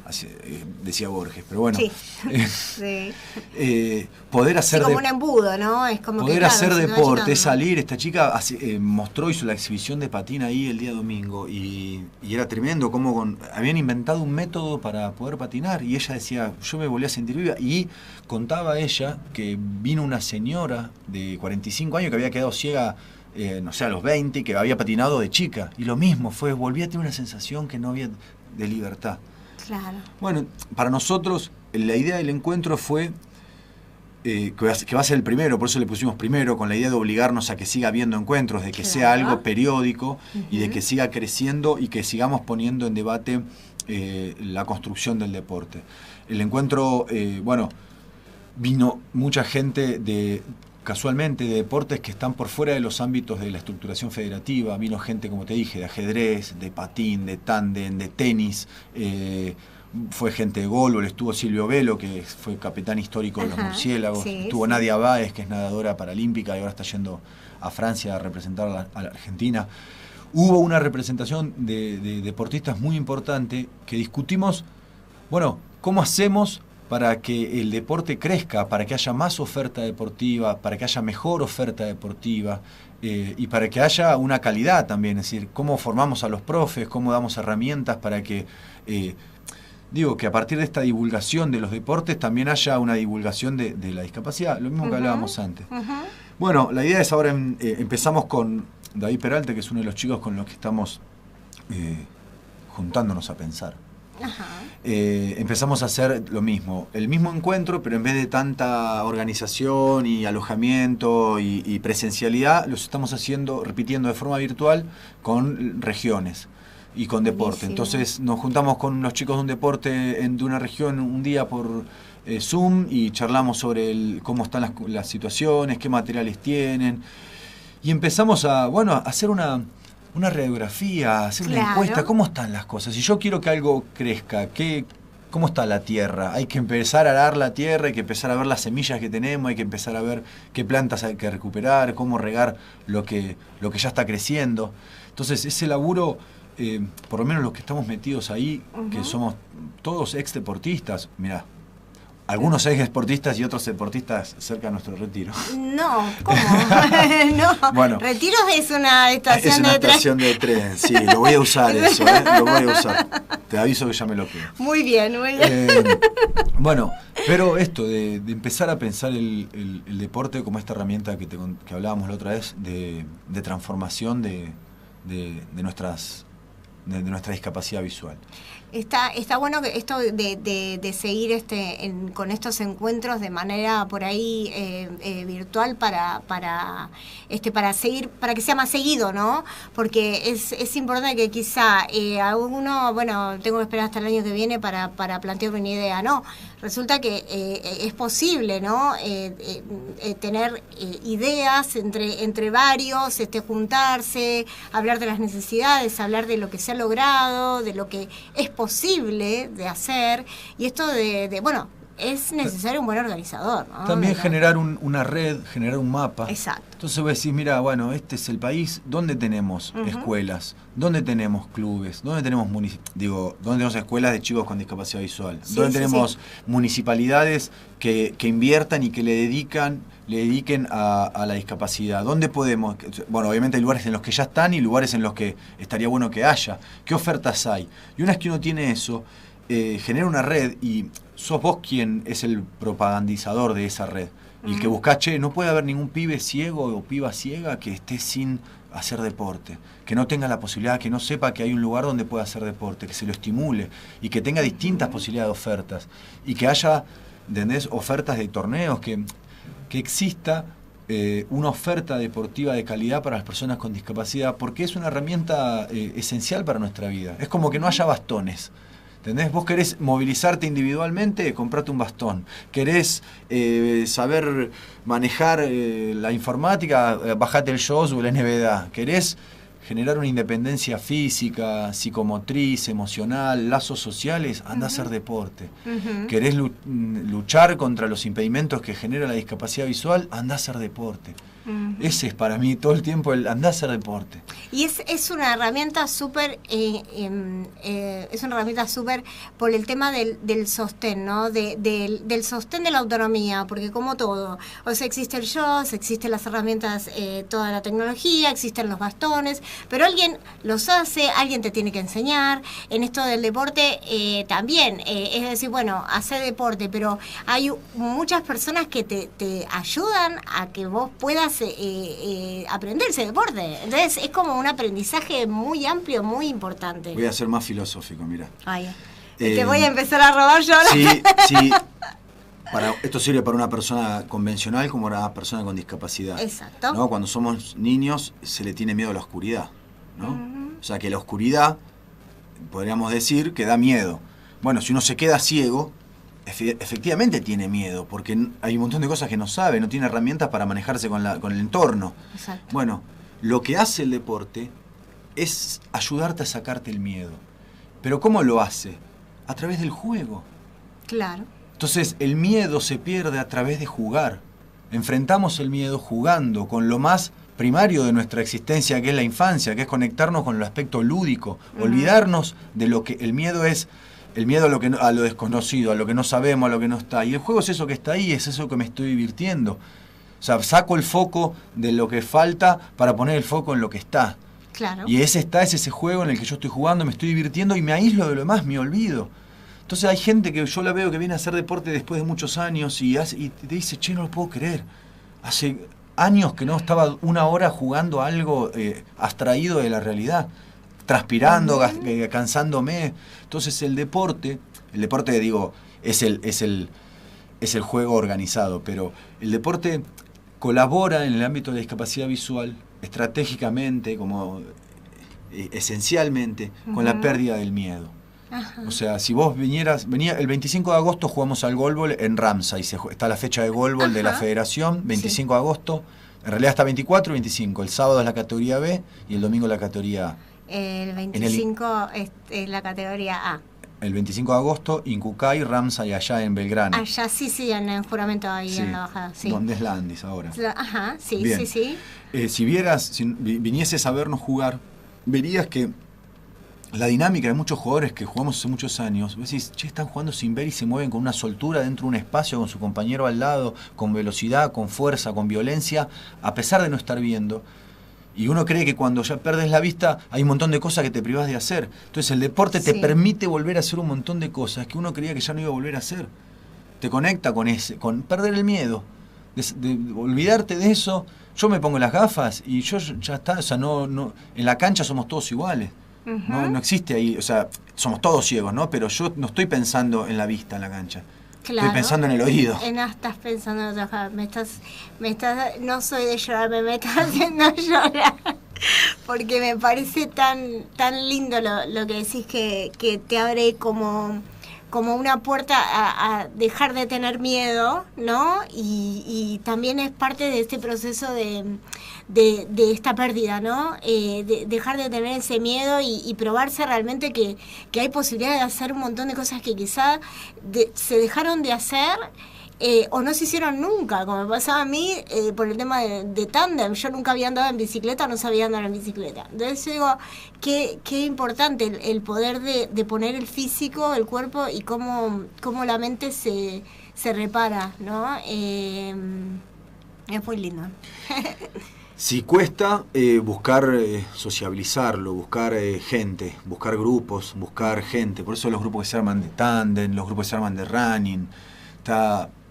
Borges. Pero bueno, poder hacer... como un embudo, ¿no? Es como poder hacer deporte, salir. Esta chica hizo la exhibición de patín ahí el día domingo y era tremendo cómo habían inventado un método para poder patinar y ella decía, yo me volví a sentir viva, y contaba ella que vino una señora de 45 años que había quedado ciega, a los 20, y que había patinado de chica, y lo mismo volví a tener una sensación que no había de libertad. Claro. Bueno, para nosotros la idea del encuentro fue que va a ser el primero, por eso le pusimos primero, con la idea de obligarnos a que siga habiendo encuentros, de que sea algo periódico y de que siga creciendo y que sigamos poniendo en debate la construcción del deporte. El encuentro, vino mucha gente casualmente de deportes que están por fuera de los ámbitos de la estructuración federativa. Vino gente, como te dije, de ajedrez, de patín, de tándem, de tenis, fue gente de golbol, estuvo Silvio Velo, que fue capitán histórico de los murciélagos, estuvo Nadia Báez, que es nadadora paralímpica y ahora está yendo a Francia a representar a la Argentina. Hubo una representación de deportistas muy importante que discutimos, ¿cómo hacemos para que el deporte crezca, para que haya más oferta deportiva, para que haya mejor oferta deportiva y para que haya una calidad también? Es decir, cómo formamos a los profes, cómo damos herramientas para que... que a partir de esta divulgación de los deportes también haya una divulgación de la discapacidad, lo mismo que hablábamos antes. Bueno, la idea es ahora empezamos con David Peralta, que es uno de los chicos con los que estamos juntándonos a pensar. Empezamos a hacer lo mismo, el mismo encuentro, pero en vez de tanta organización y alojamiento y presencialidad, los estamos repitiendo de forma virtual con regiones y con deporte. Entonces nos juntamos con los chicos de un deporte de una región un día por Zoom y charlamos sobre cómo están las situaciones, qué materiales tienen, y empezamos a hacer una radiografía, hacer una encuesta, cómo están las cosas. Si yo quiero que algo crezca, ¿cómo está la tierra? Hay que empezar a arar la tierra, hay que empezar a ver las semillas que tenemos, hay que empezar a ver qué plantas hay que recuperar, cómo regar lo que ya está creciendo. Entonces ese laburo, por lo menos los que estamos metidos ahí, que somos todos ex deportistas, mirá, algunos ex deportistas y otros deportistas cerca de nuestro retiro. No, ¿cómo? No, bueno, Retiros es una estación de tren. Es una estación de tren, sí, lo voy a usar eso, lo voy a usar. Te aviso que ya me lo quedo. Muy bien, muy bien. Pero esto de empezar a pensar el deporte como esta herramienta que hablábamos la otra vez, de transformación de nuestra discapacidad visual. Está bueno que esto de seguir con estos encuentros de manera por ahí virtual para seguir, para que sea más seguido, ¿no? Porque es importante que quizá alguno, tengo que esperar hasta el año que viene para plantear una idea, no. resulta que es posible, ¿no? Tener ideas entre varios, juntarse, hablar de las necesidades, hablar de lo que se ha logrado, de lo que es posible de hacer, y esto bueno, es necesario un buen organizador, ¿no? También generar una red, generar un mapa. Exacto. Entonces vos decís, mira, bueno, este es el país, ¿dónde tenemos escuelas? ¿Dónde tenemos clubes? ¿Dónde tenemos ¿dónde tenemos escuelas de chicos con discapacidad visual? Sí, ¿Dónde sí, tenemos municipalidades que inviertan y que le dediquen a la discapacidad? ¿Dónde podemos? Bueno, obviamente hay lugares en los que ya están y lugares en los que estaría bueno que haya. ¿Qué ofertas hay? Y una vez que uno tiene eso, genera una red y sos vos quien es el propagandizador de esa red. Y el que buscás, no puede haber ningún pibe ciego o piba ciega que esté sin hacer deporte, que no tenga la posibilidad, que no sepa que hay un lugar donde pueda hacer deporte, que se lo estimule y que tenga distintas posibilidades de ofertas y que haya, ¿entendés?, ofertas de torneos, que exista una oferta deportiva de calidad para las personas con discapacidad, porque es una herramienta esencial para nuestra vida. Es como que no haya bastones. ¿Entendés? Vos querés movilizarte individualmente, comprate un bastón. Querés saber manejar la informática, bajate el JOS o el NVDA. Querés generar una independencia física, psicomotriz, emocional, lazos sociales, anda a hacer deporte. Querés luchar contra los impedimentos que genera la discapacidad visual, anda a hacer deporte. Ese es para mí todo el tiempo el andar a hacer deporte. Y es una herramienta súper, por el tema del sostén, ¿no? Del sostén de la autonomía, porque como todo, o sea, existe el JOS, existen las herramientas, toda la tecnología, existen los bastones, pero alguien los hace, alguien te tiene que enseñar. En esto del deporte también, es decir, bueno, hacer deporte, pero hay muchas personas que te ayudan a que vos puedas aprender ese deporte. Entonces es como un aprendizaje muy amplio, muy importante. Voy a ser más filosófico, mira. Te voy a empezar a robar yo ahora. Sí. Esto sirve para una persona convencional como para una persona con discapacidad. Exacto. ¿No? Cuando somos niños se le tiene miedo a la oscuridad, ¿no? O sea que la oscuridad, podríamos decir, que da miedo. Bueno, si uno se queda ciego, efectivamente tiene miedo, porque hay un montón de cosas que no sabe, no tiene herramientas para manejarse con el entorno. Exacto. Bueno, lo que hace el deporte es ayudarte a sacarte el miedo. ¿Pero cómo lo hace? A través del juego. Claro. Entonces el miedo se pierde a través de jugar. Enfrentamos el miedo jugando con lo más primario de nuestra existencia, que es la infancia, que es conectarnos con el aspecto lúdico, olvidarnos de lo que el miedo es. El miedo a lo desconocido, a lo que no sabemos, a lo que no está. Y el juego es eso que está ahí, es eso que me estoy divirtiendo. O sea, saco el foco de lo que falta para poner el foco en lo que está. Claro. Y es ese juego en el que yo estoy jugando, me estoy divirtiendo y me aíslo de lo demás, me olvido. Entonces hay gente que yo la veo que viene a hacer deporte después de muchos años y te dice, no lo puedo creer. Hace años que no estaba una hora jugando algo abstraído de la realidad. Transpirando, cansándome. Entonces el deporte digo, es el juego organizado, pero el deporte colabora en el ámbito de la discapacidad visual estratégicamente, como esencialmente, con la pérdida del miedo. O sea, si vos venía el 25 de agosto jugamos al golbol en Ramsay, está la fecha de golbol de la federación, 25 de agosto, en realidad está 24 y 25, el sábado es la categoría B y el domingo la categoría A. El 25 es la categoría A. El 25 de agosto, Incucay, Ramsay, allá en Belgrano. Allá sí, en el juramento ahí en la bajada. Sí. Donde es la Andis ahora. Ajá, sí. Si vinieses a vernos jugar, verías que la dinámica de muchos jugadores que jugamos hace muchos años, vos decís, están jugando sin ver y se mueven con una soltura dentro de un espacio, con su compañero al lado, con velocidad, con fuerza, con violencia, a pesar de no estar viendo. Y uno cree que cuando ya perdes la vista hay un montón de cosas que te privás de hacer. Entonces el deporte te permite volver a hacer un montón de cosas que uno creía que ya no iba a volver a hacer. Te conecta con perder el miedo, de olvidarte de eso. Yo me pongo las gafas y yo ya está, o sea, no, en la cancha somos todos iguales. No existe ahí, o sea, somos todos ciegos, ¿no? Pero yo no estoy pensando en la vista en la cancha. Claro. Estoy pensando en el oído. Estás pensando en otra cosa. No soy de llorar, me estás haciendo llorar. Porque me parece tan lindo lo que decís, que te abre como como una puerta a dejar de tener miedo, ¿no? Y también es parte de este proceso de esta pérdida, ¿no? Dejar de tener ese miedo y probarse realmente que hay posibilidad de hacer un montón de cosas que quizá se dejaron de hacer o no se hicieron nunca, como me pasaba a mí por el tema de tándem. Yo nunca había andado en bicicleta, no sabía andar en bicicleta. Entonces yo digo, qué importante el poder de poner el físico, el cuerpo y cómo la mente se repara, ¿no? Es muy lindo. Si cuesta buscar sociabilizarlo, buscar gente, buscar grupos, buscar gente. Por eso los grupos que se arman de tándem, los grupos que se arman de running,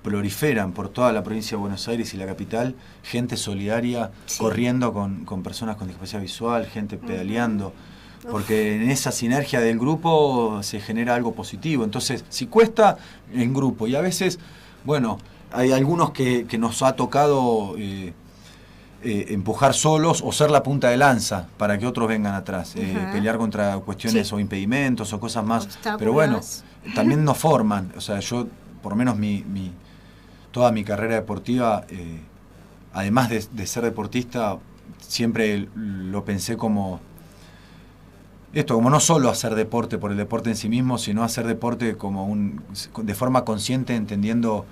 proliferan por toda la provincia de Buenos Aires y la capital, gente solidaria, sí, corriendo con personas con discapacidad visual, gente pedaleando, porque en esa sinergia del grupo se genera algo positivo. Entonces, si cuesta, en grupo, y a veces, bueno, hay algunos que nos ha tocado empujar solos o ser la punta de lanza para que otros vengan atrás, pelear contra cuestiones, sí, o impedimentos o cosas más, pero bueno, también nos forman. O sea, yo, por lo menos toda mi carrera deportiva, además de ser deportista, siempre lo pensé como como no solo hacer deporte por el deporte en sí mismo, sino hacer deporte como de forma consciente, entendiendo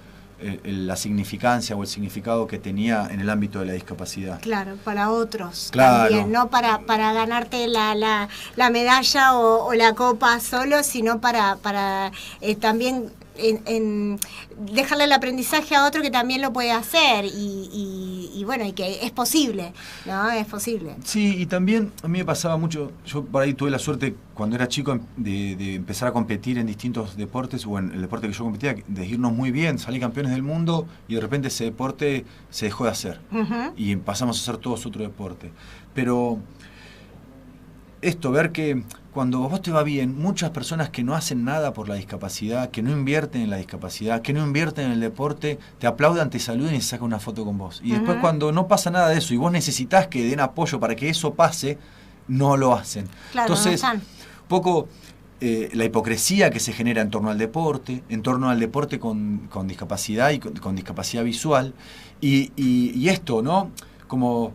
la significancia o el significado que tenía en el ámbito de la discapacidad. Claro, para otros, claro, también, no para ganarte la medalla o la copa solo, sino para también dejarle el aprendizaje a otro que también lo puede hacer y bueno, y que es posible, ¿no? Es posible. Sí, y también a mí me pasaba mucho, yo por ahí tuve la suerte cuando era chico de empezar a competir en distintos deportes, o en el deporte que yo competía, de irnos muy bien, salí campeones del mundo y de repente ese deporte se dejó de hacer, y pasamos a hacer todos otro deporte. Pero ver que cuando a vos te va bien, muchas personas que no hacen nada por la discapacidad, que no invierten en la discapacidad, que no invierten en el deporte, te aplaudan, te saluden y se sacan una foto con vos. Y después cuando no pasa nada de eso y vos necesitás que den apoyo para que eso pase, no lo hacen. Claro, entonces, un poco la hipocresía que se genera en torno al deporte con discapacidad y con discapacidad visual, y esto, ¿no? Como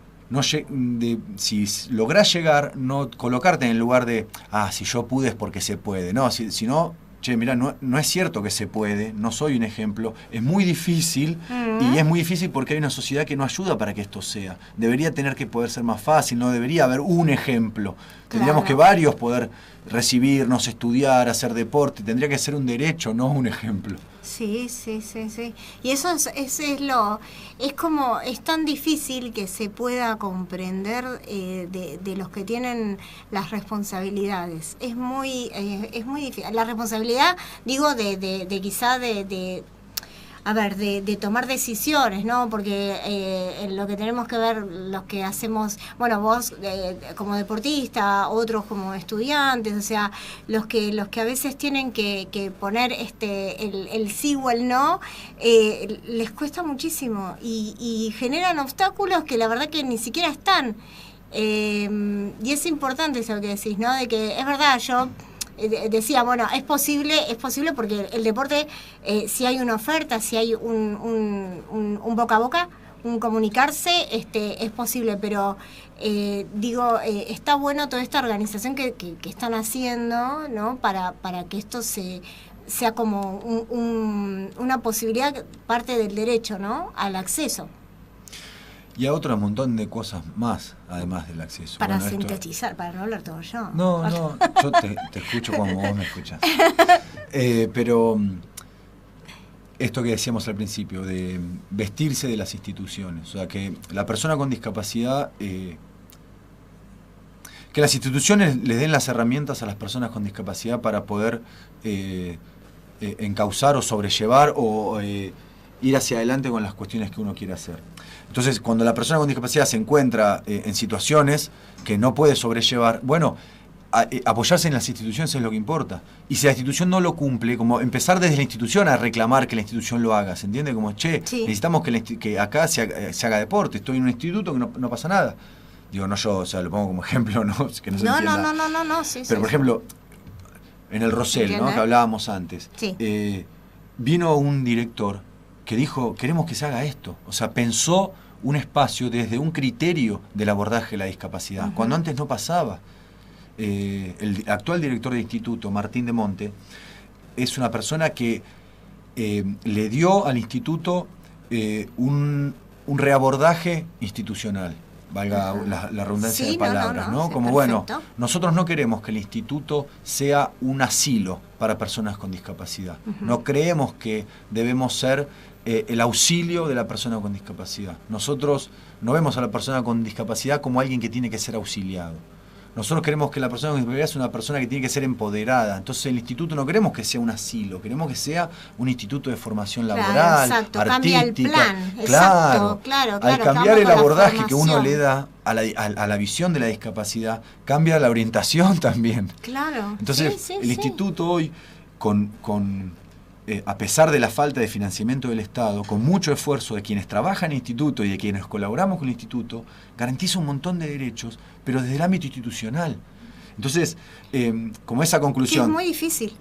si lográs llegar, no colocarte en el lugar de, si yo pude es porque se puede. No, sino, mirá, no es cierto que se puede, no soy un ejemplo, es muy difícil, y es muy difícil porque hay una sociedad que no ayuda para que esto sea. Debería tener que poder ser más fácil, no debería haber un ejemplo. Tendríamos que varios poder recibirnos, estudiar, hacer deporte, tendría que ser un derecho, no un ejemplo. Sí. Y eso es tan difícil que se pueda comprender de los que tienen las responsabilidades. Es muy difícil. La responsabilidad, digo, de quizá de tomar decisiones, ¿no? Porque en lo que tenemos que ver, los que hacemos, bueno, vos como deportista, otros como estudiantes, o sea, los que a veces tienen que poner el sí o el no, les cuesta muchísimo y generan obstáculos que la verdad que ni siquiera están. Y es importante eso que decís, ¿no? De que es verdad, yo decía, bueno, es posible porque el deporte, si hay una oferta, si hay un boca a boca, un comunicarse, es posible, pero está bueno toda esta organización que están haciendo, ¿no? Para que esto sea como una posibilidad, parte del derecho, ¿no? Al acceso. Y a otro montón de cosas más, además del acceso. Para sintetizar, para no hablar todo yo. No, yo te escucho como vos me escuchás. Pero esto que decíamos al principio, de vestirse de las instituciones. O sea, que la persona con discapacidad, que las instituciones les den las herramientas a las personas con discapacidad para poder encauzar o sobrellevar o ir hacia adelante con las cuestiones que uno quiere hacer. Entonces, cuando la persona con discapacidad se encuentra en situaciones que no puede sobrellevar, bueno, apoyarse en las instituciones es lo que importa. Y si la institución no lo cumple, como empezar desde la institución a reclamar que la institución lo haga, ¿se entiende? Como, necesitamos que acá se haga deporte, estoy en un instituto que no pasa nada. Digo, no yo, o sea, lo pongo como ejemplo, ¿no? Que no se entienda. No, sí. Pero, por ejemplo, en el Rosell, ¿no? Que hablábamos antes. Sí. Vino un director que dijo, queremos que se haga esto. O sea, pensó un espacio desde un criterio del abordaje de la discapacidad, cuando antes no pasaba. El actual director del instituto, Martín de Monte, es una persona que le dio al instituto un reabordaje institucional, valga la redundancia de palabras, ¿no? Como, bueno, nosotros no queremos que el instituto sea un asilo para personas con discapacidad. No creemos que debemos ser el auxilio de la persona con discapacidad. Nosotros no vemos a la persona con discapacidad como alguien que tiene que ser auxiliado. Nosotros queremos que la persona con discapacidad sea una persona que tiene que ser empoderada. Entonces el instituto no queremos que sea un asilo, queremos que sea un instituto de formación laboral, artística. Cambia el plan. Claro, claro. Al cambiar el abordaje que uno le da a la visión de la discapacidad, cambia la orientación también. Claro. Entonces el instituto hoy, a pesar de la falta de financiamiento del Estado, con mucho esfuerzo de quienes trabajan en el instituto y de quienes colaboramos con el instituto, garantiza un montón de derechos, pero desde el ámbito institucional. Entonces, como esa conclusión... Es muy difícil.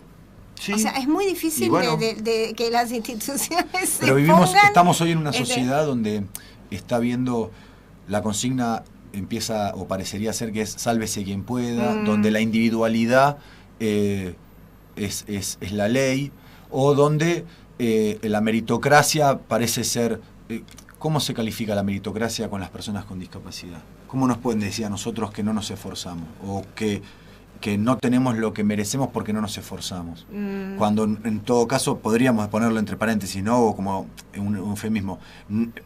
Sí. O sea, es muy difícil bueno, de que las instituciones pero estamos hoy en una sociedad donde está viendo la consigna, empieza o parecería ser que es sálvese quien pueda, donde la individualidad es la ley, o donde la meritocracia parece ser... ¿Cómo se califica la meritocracia con las personas con discapacidad? ¿Cómo nos pueden decir a nosotros que no nos esforzamos? O que no tenemos lo que merecemos porque no nos esforzamos. Cuando en todo caso podríamos ponerlo entre paréntesis, ¿no? O como un eufemismo.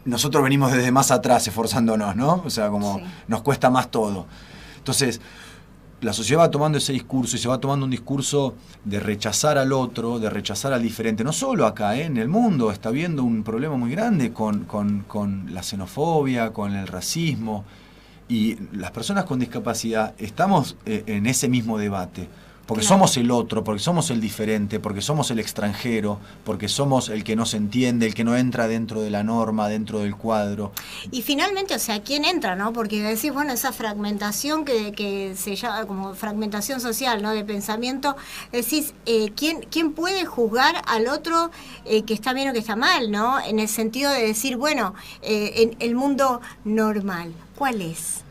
Nosotros venimos desde más atrás esforzándonos, ¿no? O sea, como nos cuesta más todo. Entonces, la sociedad va tomando ese discurso y se va tomando un discurso de rechazar al otro, de rechazar al diferente. No solo acá, en el mundo está habiendo un problema muy grande con la xenofobia, con el racismo. Y las personas con discapacidad estamos en ese mismo debate. Porque somos el otro, porque somos el diferente, porque somos el extranjero, porque somos el que no se entiende, el que no entra dentro de la norma, dentro del cuadro. Y finalmente, o sea, ¿quién entra, no? Porque decís, bueno, esa fragmentación que se llama como fragmentación social, ¿no? De pensamiento, decís, ¿quién puede juzgar al otro que está bien o que está mal, ¿no? En el sentido de decir, bueno, en el mundo normal, ¿cuál es?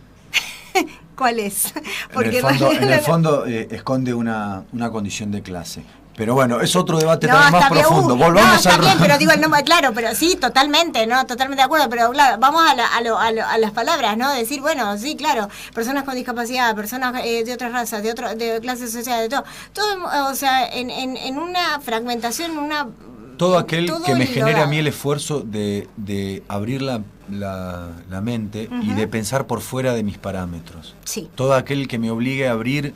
¿Cuál es? Porque en el fondo esconde una condición de clase. Pero bueno, es otro debate también más profundo. Volvamos está bien, pero digo el nombre, claro, pero sí, totalmente, ¿no? Totalmente de acuerdo, pero claro, vamos a las palabras, ¿no? Decir, bueno, sí, claro, personas con discapacidad, personas de otras razas, de clases sociales, de todo, o sea, en una fragmentación, todo aquel que me genere a mí el esfuerzo de abrir la mente y de pensar por fuera de mis parámetros. Sí. Todo aquel que me obligue a abrir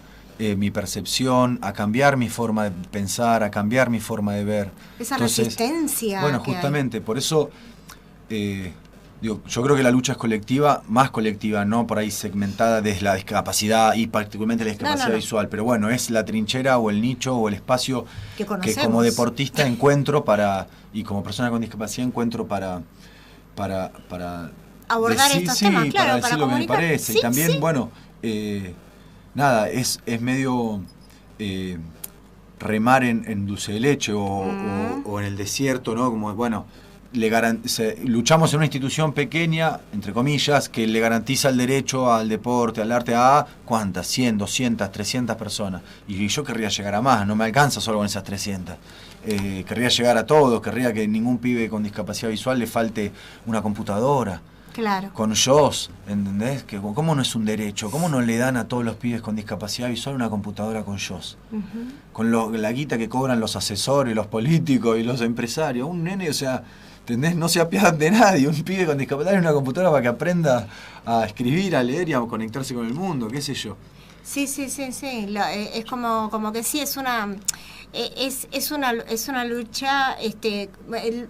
mi percepción, a cambiar mi forma de pensar, a cambiar mi forma de ver. Esa resistencia. Bueno, justamente, por eso yo creo que la lucha es colectiva, más colectiva, no por ahí segmentada desde la discapacidad y particularmente la discapacidad visual, pero bueno, es la trinchera o el nicho o el espacio que como deportista encuentro y como persona con discapacidad encuentro para abordar estos temas, claro, para decir lo que me parece. Y también, bueno, nada, es medio remar en dulce de leche o en el desierto, ¿no? Como, bueno, luchamos en una institución pequeña, entre comillas, que le garantiza el derecho al deporte, al arte, a ¿cuántas? 100, 200, 300 personas. Y yo querría llegar a más, no me alcanza solo con esas 300. Querría llegar a todos, querría que ningún pibe con discapacidad visual le falte una computadora. Claro. Con JOS, ¿entendés? Que ¿cómo no es un derecho? ¿Cómo no le dan a todos los pibes con discapacidad visual una computadora con JOS? Con la guita que cobran los asesores, los políticos y los empresarios. Un nene, o sea, ¿entendés? No se apiadan de nadie. Un pibe con discapacidad y una computadora para que aprenda a escribir, a leer y a conectarse con el mundo, qué sé yo. Sí. Es como que sí, es una lucha,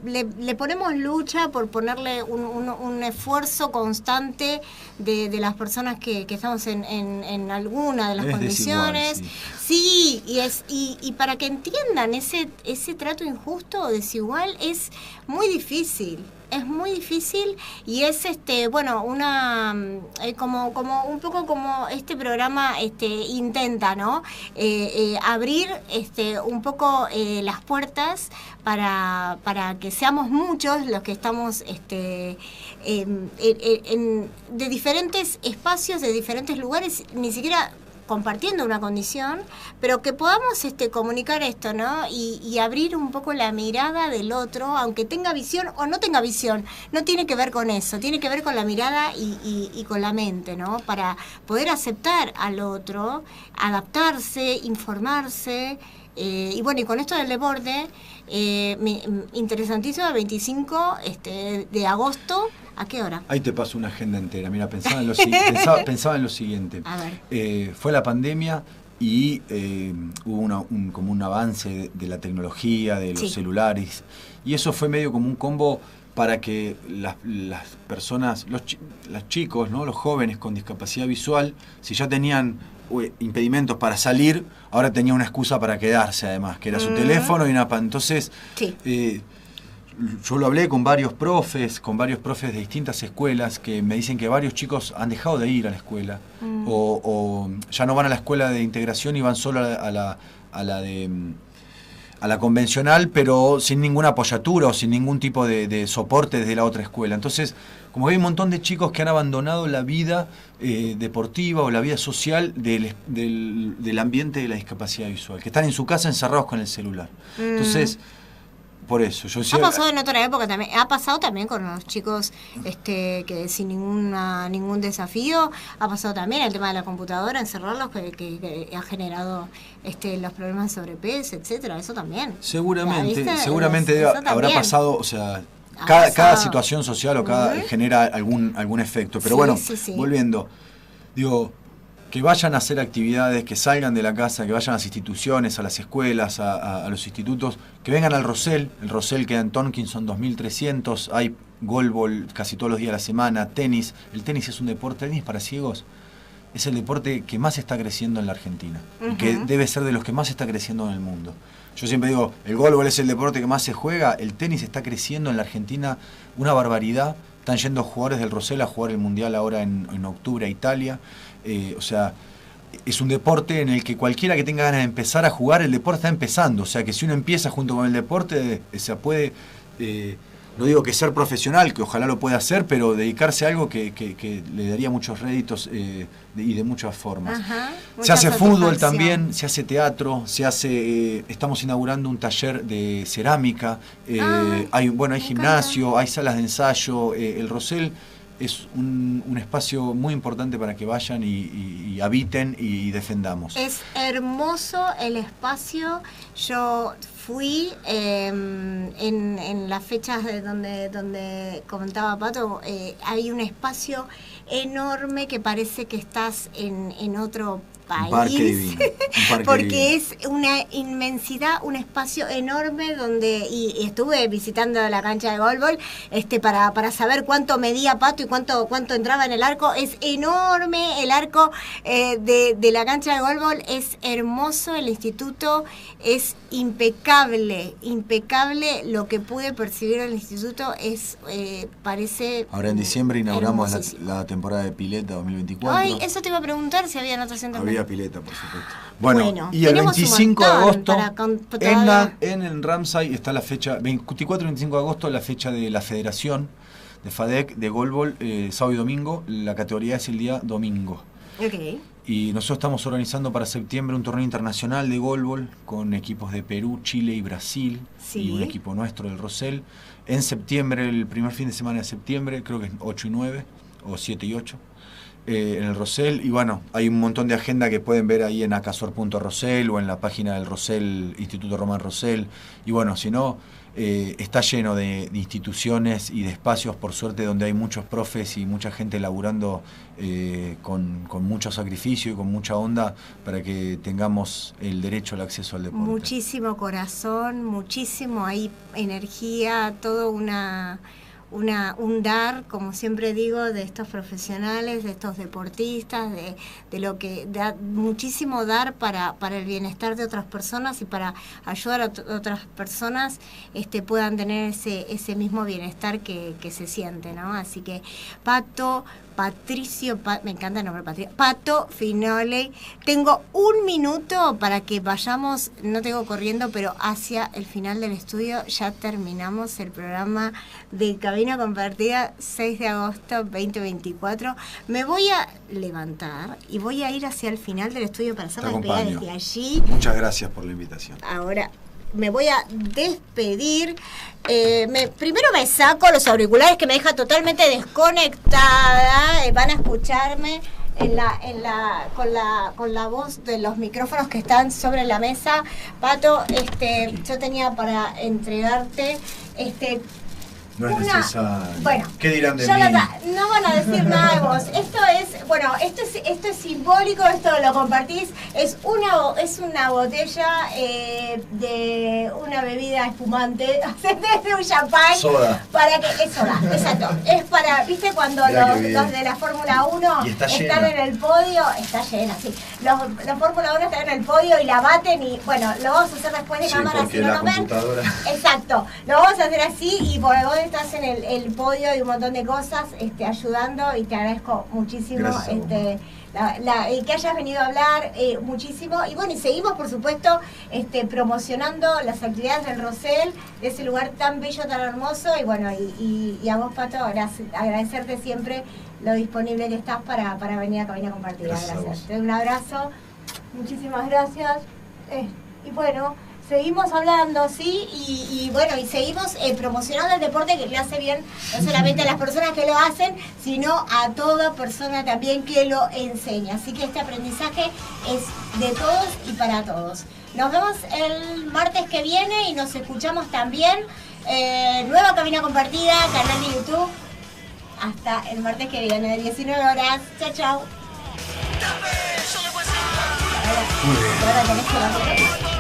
le ponemos lucha por ponerle un esfuerzo constante de las personas que estamos en alguna de las condiciones. Desigual, sí, y para que entiendan ese trato injusto o desigual es muy difícil. es muy difícil y es bueno, una como un poco como este programa intenta, ¿no? Abrir un poco las puertas para que seamos muchos los que estamos de diferentes espacios, de diferentes lugares, ni siquiera compartiendo una condición, pero que podamos comunicar esto, ¿no? Y abrir un poco la mirada del otro, aunque tenga visión o no tenga visión. No tiene que ver con eso, tiene que ver con la mirada y con la mente, ¿no? Para poder aceptar al otro, adaptarse, informarse. Y bueno, y con esto del deporte, interesantísimo, el 25 de agosto. ¿A qué hora? Ahí te paso una agenda entera. Mira, pensaba en lo siguiente. A ver. Fue la pandemia y hubo como un avance de la tecnología, de los celulares. Y eso fue medio como un combo para que las personas, los chicos, ¿no? Los jóvenes con discapacidad visual, si ya tenían impedimentos para salir, ahora tenía una excusa para quedarse, además, que era su teléfono y una entonces yo lo hablé con varios profes de distintas escuelas que me dicen que varios chicos han dejado de ir a la escuela o ya no van a la escuela de integración y van solo a la convencional, pero sin ninguna apoyatura o sin ningún tipo de soporte desde la otra escuela. Entonces, como que hay un montón de chicos que han abandonado la vida deportiva o la vida social del ambiente de la discapacidad visual, que están en su casa encerrados con el celular. Entonces, por eso yo decía, ha pasado en otra época también, ha pasado también con los chicos que sin ningún desafío, ha pasado también el tema de la computadora, encerrarlos, que ha generado los problemas de sobrepeso, etcétera, eso también. Seguramente eso habrá pasado, o sea, cada situación social o genera algún efecto, pero volviendo, digo, que vayan a hacer actividades, que salgan de la casa, que vayan a las instituciones, a las escuelas, a los institutos, que vengan al Rosell. El Rosell queda en Tonkinson 2300, hay goalball casi todos los días de la semana, tenis. El tenis es un deporte, el tenis para ciegos es el deporte que más está creciendo en la Argentina y que debe ser de los que más está creciendo en el mundo. Yo siempre digo, el goalball es el deporte que más se juega, el tenis está creciendo en la Argentina una barbaridad. Están yendo jugadores del Rosell a jugar el Mundial ahora en octubre a Italia. O sea, es un deporte en el que cualquiera que tenga ganas de empezar a jugar, el deporte está empezando. O sea, que si uno empieza junto con el deporte, se puede, no digo que ser profesional, que ojalá lo pueda hacer, pero dedicarse a algo que le daría muchos réditos y de muchas formas. Se hace fútbol también, se hace teatro, estamos inaugurando un taller de cerámica, hay gimnasio, hay salas de ensayo, el Rosell es un espacio muy importante para que vayan y habiten y defendamos. Es hermoso el espacio. Yo fui en las fechas de donde comentaba Pato, hay un espacio enorme que parece que estás en otro país. Un parque divino. Porque divino. Es una inmensidad, un espacio enorme y estuve visitando la cancha de goalball para saber cuánto medía Pato y cuánto entraba en el arco. Es enorme el arco de la cancha de goalball, es hermoso, el instituto es impecable lo que pude percibir en el instituto parece. Ahora en diciembre inauguramos la temporada de pileta 2024. Ay, eso te iba a preguntar si había natación también. Había pileta, por supuesto. Bueno, y el tenemos 25 de agosto en Ramsay está la fecha, 24 y 25 de agosto, la fecha de la Federación de FADEC de goalball, sábado y domingo. La categoría es el día domingo. Okay. Y nosotros estamos organizando para septiembre un torneo internacional de goalball con equipos de Perú, Chile y Brasil, y un equipo nuestro del Rosell. En septiembre, el primer fin de semana de septiembre, creo que es 8 y 9, o 7 y 8, en el Rosell. Y bueno, hay un montón de agenda que pueden ver ahí en acasor.rosell o en la página del Rosell, Instituto Román Rosell. Y bueno, si no, está lleno de instituciones y de espacios, por suerte, donde hay muchos profes y mucha gente laburando con mucho sacrificio y con mucha onda para que tengamos el derecho al acceso al deporte. Muchísimo corazón, muchísimo ahí energía, todo un dar, como siempre digo, de estos profesionales, de estos deportistas, de lo que da muchísimo dar para el bienestar de otras personas y para ayudar a otras personas puedan tener ese mismo bienestar que se siente, ¿no? Así que me encanta el nombre Patricio, Pato Finoli, tengo un minuto para que vayamos, no tengo corriendo, pero hacia el final del estudio. Ya terminamos el programa de Cabina Compartida 6 de agosto 2024. Me voy a levantar y voy a ir hacia el final del estudio para hacer la despedida desde allí. Muchas gracias por la invitación. Ahora me voy a despedir. Primero me saco los auriculares que me deja totalmente desconectada. Van a escucharme con la voz de los micrófonos que están sobre la mesa. Pato, yo tenía para entregarte no es necesario. Bueno, ¿qué dirán de mí? No van a decir nada de vos. Esto es simbólico, esto lo compartís. Es una botella de una bebida espumante, de un champán. Soda. Es soda, exacto. Es para, ¿viste cuando los de la Fórmula 1 están en el podio? Está llena, sí. Los Fórmula 1 están en el podio y la baten y, bueno, lo vamos a hacer después de cámara, si no nos ven. Exacto. Lo vamos a hacer así y por vos estás en el podio y un montón de cosas ayudando, y te agradezco muchísimo que hayas venido a hablar muchísimo. Y bueno, y seguimos por supuesto promocionando las actividades del Rosel, de ese lugar tan bello, tan hermoso. Y bueno, y a vos, Pato, agradecerte siempre lo disponible que estás para venir a Cabina Compartida. Gracias. Te doy un abrazo, muchísimas gracias. Y bueno, seguimos hablando, ¿sí? Y bueno, y seguimos promocionando el deporte, que le hace bien no solamente a las personas que lo hacen, sino a toda persona también que lo enseña. Así que este aprendizaje es de todos y para todos. Nos vemos el martes que viene y nos escuchamos también. Nueva Cabina Compartida, canal de YouTube. Hasta el martes que viene, de 19 horas. Chao, chao. Muy bien. Ahora tenés que